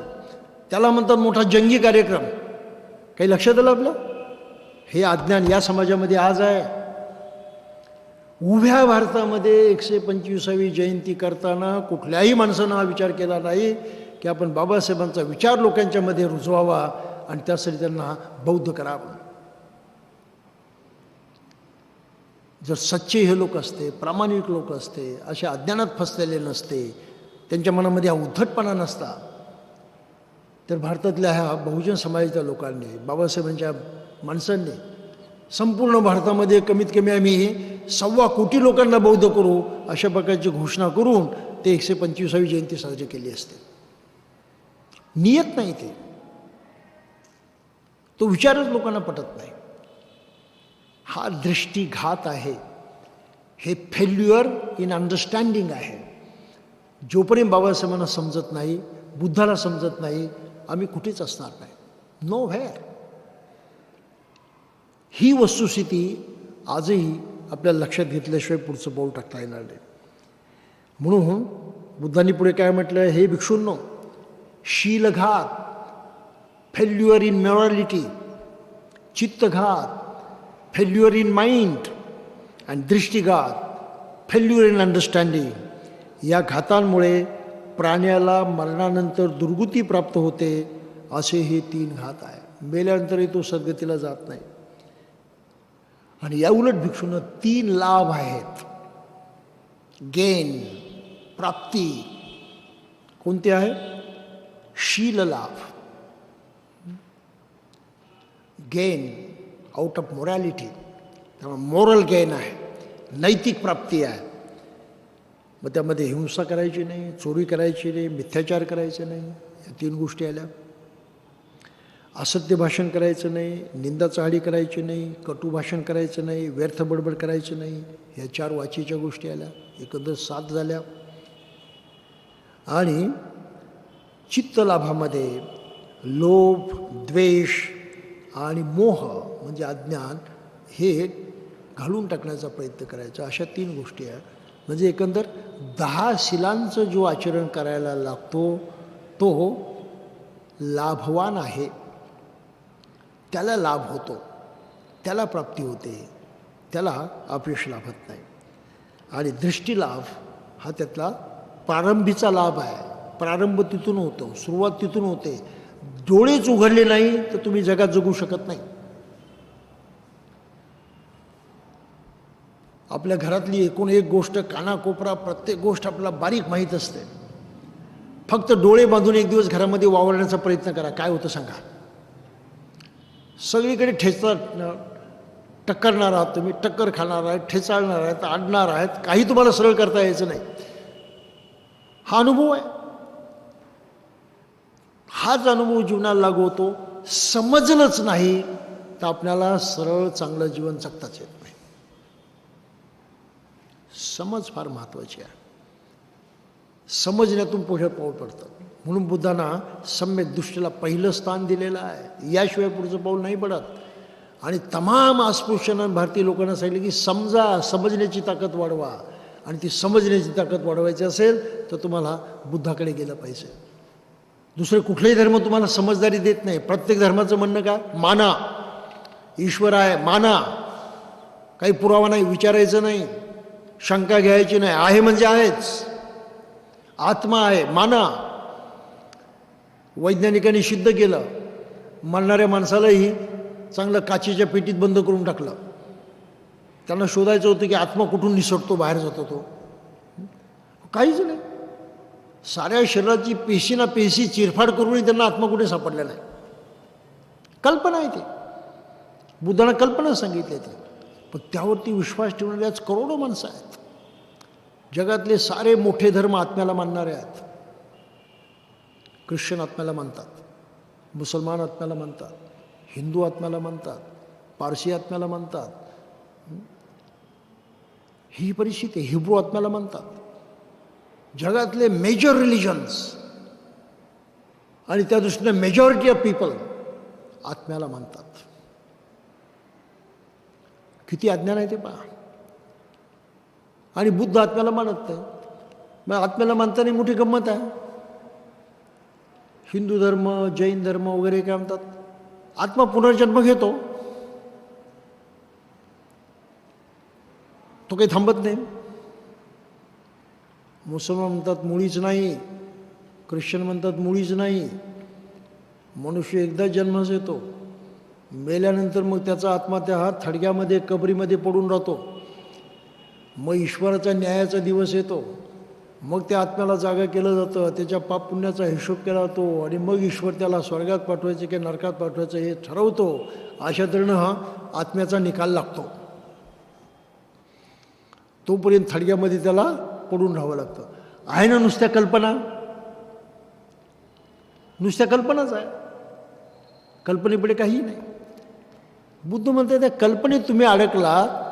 त्याला म्हणतात मोठा जंगी कार्यक्रम. काही लक्षात आलं आपलं? हे अज्ञान या समाजामध्ये आज आहे. उभ्या भारतामध्ये 125वी जयंती करताना कुठल्याही माणसानं हा विचार केला नाही की आपण बाबासाहेबांचा विचार लोकांच्या मध्ये रुजवावा आणि त्यासाठी त्यांना बौद्ध करावं. जर सच्चे हे लोक असते, प्रामाणिक लोक असते, असे अज्ञानात फसलेले नसते, त्यांच्या मनामध्ये हा उद्धटपणा नसता, तर भारतातल्या ह्या बहुजन समाजाच्या लोकांनी, बाबासाहेबांच्या माणसांनी संपूर्ण भारतामध्ये कमीत कमी आम्ही 1.25 कोटी लोकांना बौद्ध करू अशा प्रकारची घोषणा करून ते 125वी जयंती साजरी केली असते. नियत नाही ते. तो विचारच लोकांना पटत नाही. हा दृष्टीघात आहे. हे फेल्युअर इन अंडरस्टँडिंग आहे. जोपर्यंत बाबासाहेबांना समजत नाही, बुद्धाला समजत नाही, आम्ही कुठेच असणार नाही. No where. ही वस्तुस्थिती आजही आपल्याला लक्षात घेतल्याशिवाय पुढचं पाऊल टाकता येणार नाही. म्हणून बुद्धांनी पुढे काय म्हटलं? हे भिक्षूंनो, शीलघात, फेल्युअर इन मॉरॅलिटी, चित्तघात, फेल्युअर इन माइंड, आणि दृष्टीघात, फेल्युअर इन अंडरस्टँडिंग, या घातांमुळे प्राण्याला मरणानंतर दुर्गती प्राप्त होते. असे हे 3 घात आहे. मेल्यानंतरही तो सद्गतीला जात नाही. आणि या उलट भिक्षूंना 3 लाभ आहेत. गेन, प्राप्ती. कोणते आहे? शील लाभ, गेन आउट ऑफ मोरॅलिटी, त्यामुळे मोरल गेन आहे, नैतिक प्राप्ती आहे. मग त्यामध्ये हिंसा करायची नाही, चोरी करायची नाही, मिथ्याचार करायचे नाही, या 3 गोष्टी आल्या. असत्य भाषण करायचं नाही, निंदा चहाडी करायची नाही, कटू भाषण करायचं नाही, व्यर्थ बडबड करायचं नाही, ह्या 4 वाचीच्या गोष्टी आल्या. एकंदर 7 झाल्या. आणि चित्तलाभामध्ये लोभ, द्वेष आणि मोह म्हणजे अज्ञान हे घालून टाकण्याचा प्रयत्न करायचा. अशा 3 गोष्टी आहेत. म्हणजे एकंदर 10 शिलांचं जो आचरण करायला लागतो तो लाभवान आहे. त्याला लाभ होतो, त्याला प्राप्ती होते. त्याला अपयश लाभत नाही. आणि दृष्टीलाभ हा त्यातला प्रारंभीचा लाभ आहे. प्रारंभ तिथून होतो, सुरुवात तिथून होते. डोळेच उघडले नाही तर तुम्ही जगात जगू शकत नाही. आपल्या घरातली एकूण एक गोष्ट, कानाकोपरा, प्रत्येक गोष्ट आपल्याला बारीक माहीत असते. फक्त डोळे बांधून एक दिवस घरामध्ये वावरण्याचा प्रयत्न करा, काय होतं सांगा. सगळीकडे टक्करणार आहात तुम्ही, टक्कर खाणार आहेत, ठेचाळणार आहेत, आडणार आहेत, काही तुम्हाला सरळ करता यायचं नाही. हा अनुभव आहे. हाच अनुभव जीवनाला लागू होतो. समजलंच नाही तर आपल्याला सरळ चांगलं जीवन जगताच येत नाही. समज फार महत्त्वाची आहे. समजण्यातून पुढे पाऊल पडतं. म्हणून बुद्धांना सम्यक दृष्टीला पहिलं स्थान दिलेलं आहे. याशिवाय पुढचं पाऊल नाही पडत. आणि तमाम अस्पृश्यानं भारतीय लोकांना सांगितलं की समजा, समजण्याची ताकद वाढवा. आणि ती समजण्याची ताकद वाढवायची असेल तर तुम्हाला बुद्धाकडे गेलं पाहिजे. दुसरे कुठलेही धर्म तुम्हाला समजदारी देत नाही. प्रत्येक धर्माचं म्हणणं काय? माना, ईश्वर आहे, माना, काही पुरावा नाही, विचारायचं नाही, शंका घ्यायची नाही, आहे म्हणजे आहेच, आत्मा आहे, माना. वैज्ञानिकांनी सिद्ध केलं. मरणाऱ्या माणसालाही चांगलं काचेच्या पेटीत बंद करून टाकलं. त्यांना शोधायचं होतं की आत्मा कुठून निसटतो, बाहेर जातो तो. काहीच नाही. साऱ्या शरीराची पेशी ना पेशी चिरफाड करूनही त्यांना आत्मा कुठे सापडला नाही. कल्पना आहे ती. बुद्धांना कल्पना सांगितली ती. पण त्यावरती विश्वास ठेवणारे आज करोडो माणसं आहेत. जगातले सारे मोठे धर्म आत्म्याला मानणारे आहेत. ख्रिश्चन आत्म्याला मानतात, मुसलमान आत्म्याला मानतात, हिंदू आत्म्याला मानतात, पारसी आत्म्याला मानतात. ही परिस्थिती. हिब्रू आत्म्याला मानतात. जगातले मेजर रिलिजन्स आणि त्या दृष्टीने मेजॉरिटी ऑफ पीपल आत्म्याला मानतात. किती अज्ञान आहे ते पहा. आणि बुद्ध आत्म्याला मानत नाही. मग आत्म्याला मानताना मोठी गंमत आहे. हिंदू धर्म, जैन धर्म वगैरे काय म्हणतात, आत्मा पुनर्जन्म घेतो, तो काही थांबत नाही. मुसलमान म्हणतात मुळीच नाही, ख्रिश्चन म्हणतात मुळीच नाही. मनुष्य एकदा जन्मास येतो, मेल्यानंतर मग त्याचा आत्मा त्या हात थडग्यामध्ये, कबरीमध्ये पडून राहतो. मग ईश्वराचा न्यायाचा दिवस येतो. मग त्या आत्म्याला जागा केलं जातं, त्याच्या पाप पुण्याचा हिशोब केला जातो. आणि मग ईश्वर त्याला स्वर्गात पाठवायचं की नरकात पाठवायचं हे ठरवतो. अशा तऱ्हेनं हा आत्म्याचा निकाल लागतो. तोपर्यंत थडग्यामध्ये त्याला पडून राहावं लागतं. आहे ना नुसत्या कल्पना, नुसत्या कल्पनाच आहे. कल्पनेपुढे काही नाही. बुद्ध म्हणतात त्या कल्पनेत तुम्ही अडकला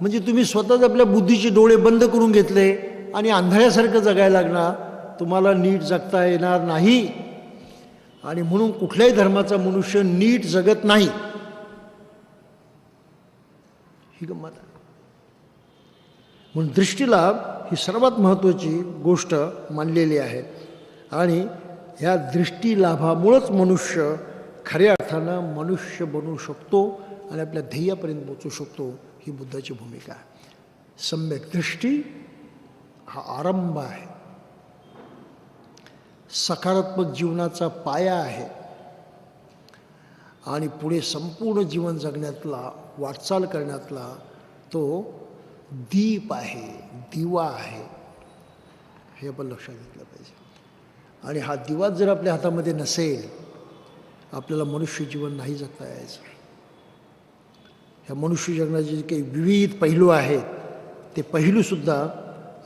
म्हणजे तुम्ही स्वतःच आपल्या बुद्धीचे डोळे बंद करून घेतले आणि आंधळ्यासारखं जगायला लागणार. तुम्हाला नीट जगता येणार नाही. आणि म्हणून कुठल्याही धर्माचा मनुष्य नीट जगत नाही. ही गंमत आहे. म्हणून दृष्टीलाभ ही सर्वात महत्त्वाची गोष्ट मानलेली आहे. आणि ह्या दृष्टीलाभामुळंच मनुष्य खऱ्या अर्थानं मनुष्य बनू शकतो आणि आपल्या ध्येयापर्यंत पोचू शकतो. ही बुद्धाची भूमिका आहे. सम्यक दृष्टी हा आरंभ आहे, सकारात्मक जीवनाचा पाया आहे आणि पुढे संपूर्ण जीवन जगण्यातला, वाटचाल करण्यातला तो दीप आहे, दिवा आहे. हे आपण लक्षात घेतलं पाहिजे. आणि हा दिवा जर आपल्या हातामध्ये नसेल आपल्याला मनुष्य जीवन नाही जगता यायचं. ह्या मनुष्य जगण्याचे जे काही विविध पैलू आहेत ते पैलूसुद्धा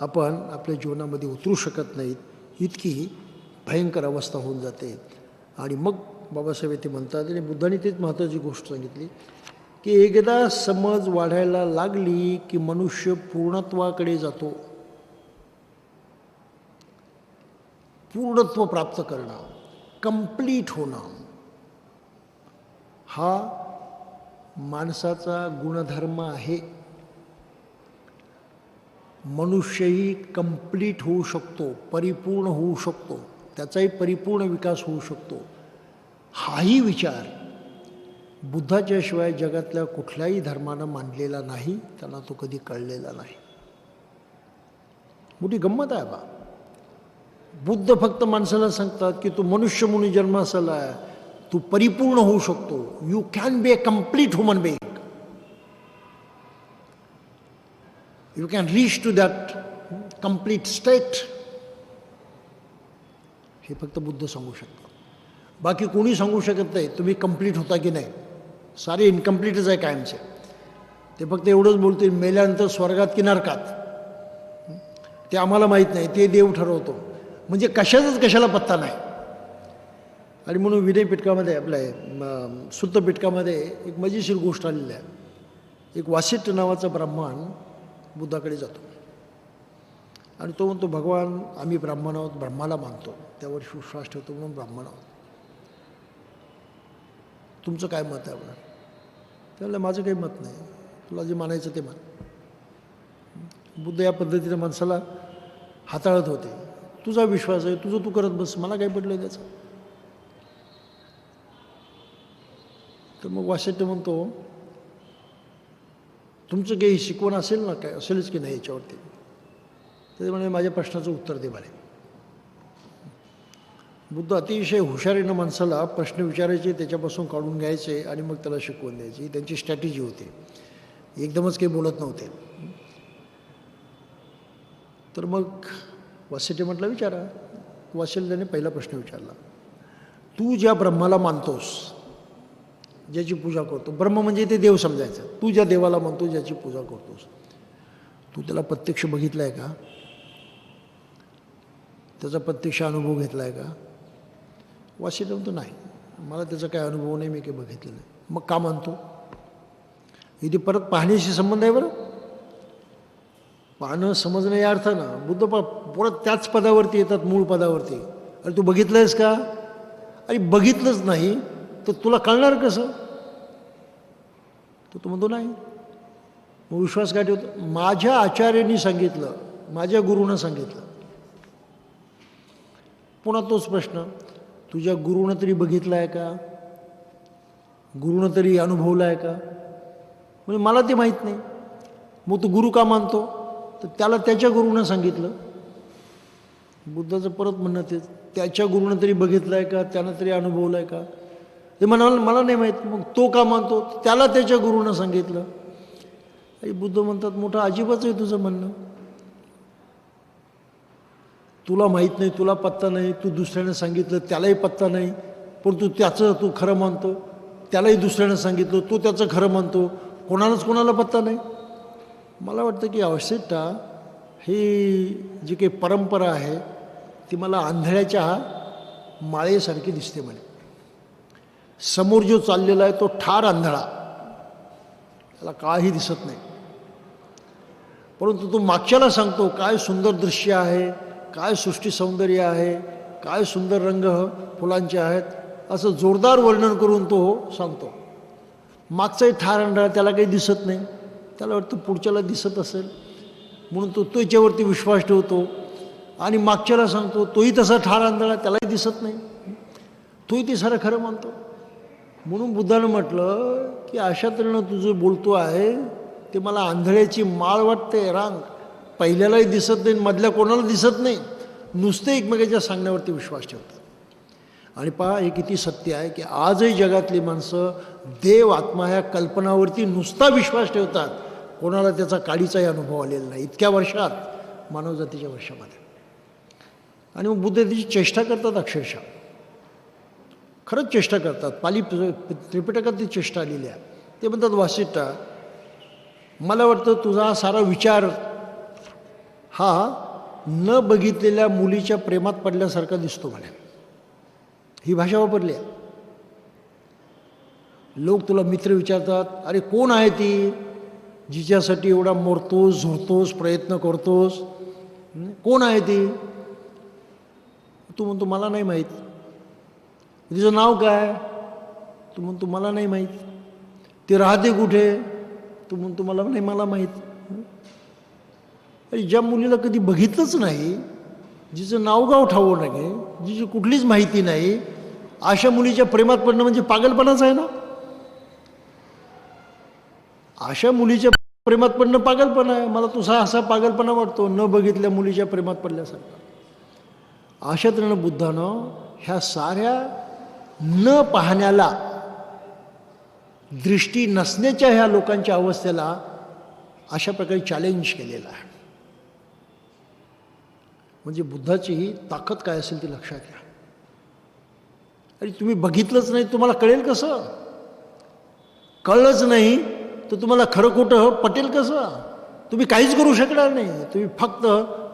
आपण आपल्या जीवनामध्ये उतरू शकत नाहीत. इतकी भयंकर अवस्था होऊन जाते. आणि मग बाबासाहेब ते म्हणतात आणि बुद्धाने तेच महत्त्वाची गोष्ट सांगितली की एकदा समज वाढायला लागली की मनुष्य पूर्णत्वाकडे जातो. पूर्णत्व प्राप्त करणं, कंप्लीट होणं हा माणसाचा गुणधर्म आहे. मनुष्यही कंप्लीट होऊ शकतो, परिपूर्ण होऊ शकतो, त्याचाही परिपूर्ण विकास होऊ शकतो. हाही विचार बुद्धाच्या शिवाय जगातल्या कुठल्याही धर्मानं मानलेला नाही, त्यांना तो कधी कळलेला नाही. मोठी गंमत आहे बा. बुद्ध फक्त माणसाला सांगतात की तू मनुष्य म्हणून जन्मास आला आहे, तू परिपूर्ण होऊ शकतो, you can be a complete human being, you can reach to that complete state. हे फक्त बुद्ध सांगू शकतात, बाकी कोणी सांगू शकत नाही तुम्ही कंप्लीट होता की नाही. सारे इनकम्प्लीटच आहे कायमचे. ते फक्त एवढंच बोलतील मेल्यानंतर स्वर्गात की नरकात, ते आम्हाला माहीत नाही, ते देव ठरवतो. म्हणजे कशाला पत्ता नाही. आणि म्हणून विनयपिटकामध्ये आपल्या सुत्तपिटकामध्ये एक मजेशीर गोष्ट आलेली आहे. एक वासिष्ठ नावाचा ब्राह्मण बुद्धाकडे जातो आणि तो म्हणतो, भगवान आम्ही ब्राह्मण आहोत, ब्रह्माला मानतो, त्यावर विश्वास ठेवतो म्हणून ब्राह्मण आहोत, तुमचं काय मत आहे बरं? त्याला माझं काही मत नाही, तुला जे मानायचं ते मान. बुद्ध या पद्धतीने माणसाला हाताळत होते. तुझा विश्वास आहे, तुझं तू करत बस, मला काय पडलं त्याचं. तर मग वासिष्ठ म्हणतो, तुमचं काही शिकवण असेल ना, काय असेलच की नाही याच्यावरती. ते म्हणे माझ्या प्रश्नाचं उत्तर दे मला. बुद्ध अतिशय हुशारीनं माणसाला प्रश्न विचारायचे, त्याच्यापासून काढून घ्यायचे आणि मग त्याला शिकवून द्यायची. त्यांची स्ट्रॅटेजी होती, एकदमच काही बोलत नव्हते. तर मग वासिष्ठ म्हटलं विचारा. वासिष्ठाने पहिला प्रश्न विचारला, तू ज्या ब्रह्माला मानतोस, ज्याची पूजा करतो, ब्रह्म म्हणजे ते देव समजायचं, तू ज्या देवाला मानतो, ज्याची पूजा करतोस, तू त्याला प्रत्यक्ष बघितलं आहे का? त्याचा प्रत्यक्ष अनुभव घेतला आहे का? वासिष्ठ म्हणतो नाही, मला त्याचा काही अनुभव नाही, मी काही बघितलं नाही. मग का मानतो? इथे परत पाहण्याशी संबंध आहे बरं. पाहणं समजणं या अर्थानं बुद्ध परत त्याच पदावरती येतात, मूळ पदावरती. अरे तू बघितलं आहेस का? अरे बघितलंच नाही तर तुला कळणार कसं? तर तो म्हणतो नाही. मग विश्वास काय ठेवतो? माझ्या आचार्यांनी सांगितलं, माझ्या गुरुनं सांगितलं. पुन्हा तोच प्रश्न, तुझ्या गुरुनं तरी बघितलं आहे का? गुरुनं तरी अनुभवलं आहे का? म्हणजे मला ते माहीत नाही. मग तू गुरु का मानतो? तर त्याला त्याच्या गुरुनं सांगितलं. बुद्धाचं परत म्हणणं ते, त्याच्या गुरुनं तरी बघितलं आहे का? त्यानं तरी अनुभवलं आहे का? ते म्हणाल मला नाही माहीत. मग तो का मानतो? त्याला त्याच्या गुरुनं सांगितलं. आणि बुद्ध म्हणतात, मोठं अजिबाच आहे तुझं म्हणणं. तुला माहीत नाही, तुला पत्ता नाही, तू दुसऱ्यानं सांगितलं त्यालाही पत्ता नाही, परंतु त्याचं तू खरं मानतो. त्यालाही दुसऱ्यानं सांगितलं, तू त्याचं खरं मानतो, कोणाला पत्ता नाही. मला वाटतं की आवश्यकता ही जी काही परंपरा आहे ती मला आंधळ्याच्या माळेसारखी दिसते म्हणे. समोर जो चाललेला आहे तो ठार आंधळा, त्याला काही दिसत नाही, परंतु तो मागच्याला सांगतो काय सुंदर दृश्य आहे, काय सृष्टी सौंदर्य आहे, काय सुंदर रंग फुलांचे आहेत, असं जोरदार वर्णन करून तो सांगतो. मागचाही ठार आंधळा, त्याला काही दिसत नाही. त्याला वाटतं पुढच्याला दिसत असेल म्हणून तो त्याच्यावरती विश्वास ठेवतो आणि मागच्याला सांगतो, तोही तसा ठार आंधळा, त्यालाही दिसत नाही, तोही ते सारं खरं मानतो. म्हणून बुद्धानं म्हटलं की अशा तऱ्हेनं तुझं बोलतो आहे ते मला आंधळ्याची माळ वाटते, रांग. पहिल्यालाही दिसत नाही, मधल्या कोणाला दिसत नाही, नुसते एकमेकाच्या सांगण्यावरती विश्वास ठेवतात. आणि पहा हे किती सत्य आहे की आजही जगातली माणसं देव आत्मा ह्या कल्पनावरती नुसता विश्वास ठेवतात, कोणाला त्याचा काडीचाही अनुभव आलेला नाही इतक्या वर्षात, मानवजातीच्या वर्षामध्ये. आणि मग बुद्ध त्याची चेष्टा करतात, अक्षरशः खरंच चेष्टा करतात. पाली त्रिपिटकात ती चेष्टा आलेली आहे. ते म्हणतात, वासिष्ठा मला वाटतं तुझा सारा विचार हा न बघितलेल्या मुलीच्या प्रेमात पडल्यासारखा दिसतो म्हणे. ही भाषा वापरली आहे. लोक तुला मित्र विचारतात, अरे कोण आहे ती जिच्यासाठी एवढा मरतोस, झोरतोस, प्रयत्न करतोस, कोण आहे ती? तू म्हणतो मला नाही माहीत. तिचं नाव काय? तू म्हणतो मला नाही माहीत. ती राहते कुठे? तू म्हणतो मला नाही, मला माहीत. अरे ज्या मुलीला कधी बघितलंच नाही, जिचं नाव गाव ठावं नाही, जिची कुठलीच माहिती नाही, अशा मुलीच्या प्रेमात पडणं म्हणजे पागलपणाच आहे ना. अशा मुलीच्या प्रेमात पडणं पागलपणा आहे. मला तुझा असा पागलपणा वाटतो न बघितल्या मुलीच्या प्रेमात पडल्यासारखा. अशा तऱ्हेनं बुद्धानं ह्या साऱ्या न पाहण्याला, दृष्टी नसण्याच्या ह्या लोकांच्या अवस्थेला अशा प्रकारे चॅलेंज केलेलं आहे. म्हणजे बुद्धाची ही ताकद काय असेल ती लक्षात घ्या. आणि तुम्ही बघितलंच नाही तुम्हाला कळेल कसं? कळलंच नाही तर तुम्हाला खरं खोटं पटेल कसं? तुम्ही काहीच करू शकणार नाही. तुम्ही फक्त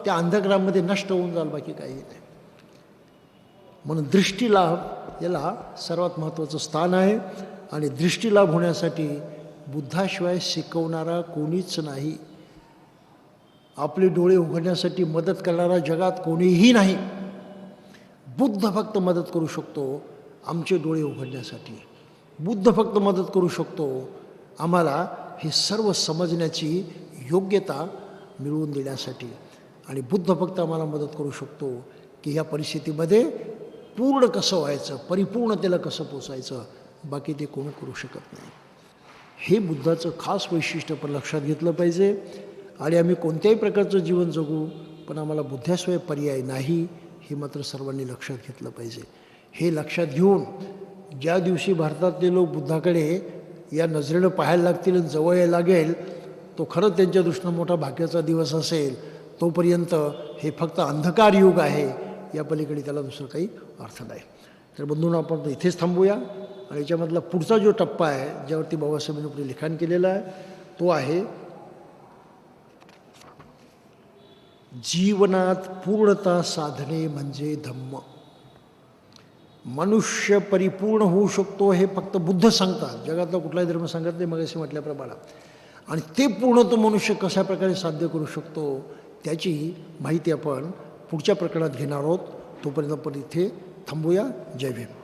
त्या अंधकारामध्ये नष्ट होऊन जाल, बाकी काही नाही. म्हणून दृष्टीलाभ याला सर्वात महत्त्वाचं स्थान आहे. आणि दृष्टीलाभ होण्यासाठी बुद्धाशिवाय शिकवणारा कोणीच नाही. आपले डोळे उघडण्यासाठी मदत करणारा जगात कोणीही नाही. बुद्ध फक्त मदत करू शकतो आमचे डोळे उघडण्यासाठी. बुद्ध फक्त मदत करू शकतो आम्हाला हे सर्व समजण्याची योग्यता मिळवून देण्यासाठी. आणि बुद्ध फक्त आम्हाला मदत करू शकतो की ह्या परिस्थितीमध्ये पूर्ण कसं व्हायचं, परिपूर्णतेला कसं पोचायचं, बाकी ते कोण करू शकत नाही. हे बुद्धाचं खास वैशिष्ट्य पण लक्षात घेतलं पाहिजे. आणि आम्ही कोणत्याही प्रकारचं जीवन जगू पण आम्हाला बुद्धाशिवाय पर्याय नाही, हे मात्र सर्वांनी लक्षात घेतलं पाहिजे. हे लक्षात घेऊन ज्या दिवशी भारतातले लोक बुद्धाकडे या नजरेनं पाहायला लागतील आणि जवळ यायला लागेल, तो खरंच त्यांच्या दृष्टीनं मोठा भाग्याचा दिवस असेल. तोपर्यंत हे फक्त अंधकार युग आहे, या पलीकडे त्याला दुसरं काही अर्थ नाही. तर बंधूंनो, आपण इथेच थांबूया. आणि याच्यामधला पुढचा जो टप्पा आहे ज्यावरती बाबासाहेबांनी आपले लिखाण केलेलं आहे तो आहे जीवनात पूर्णता साधणे म्हणजे धम्म. मनुष्य परिपूर्ण होऊ शकतो हे फक्त बुद्ध सांगतात, जगातला कुठलाही धर्म सांगत नाही, मग असे म्हटल्याप्रमाणे. आणि ते पूर्ण तो मनुष्य कशा प्रकारे साध्य करू शकतो त्याची माहिती आपण पुढच्या प्रकरणात घेणार आहोत. तोपर्यंत आपण इथे थांबूया. जय भीम.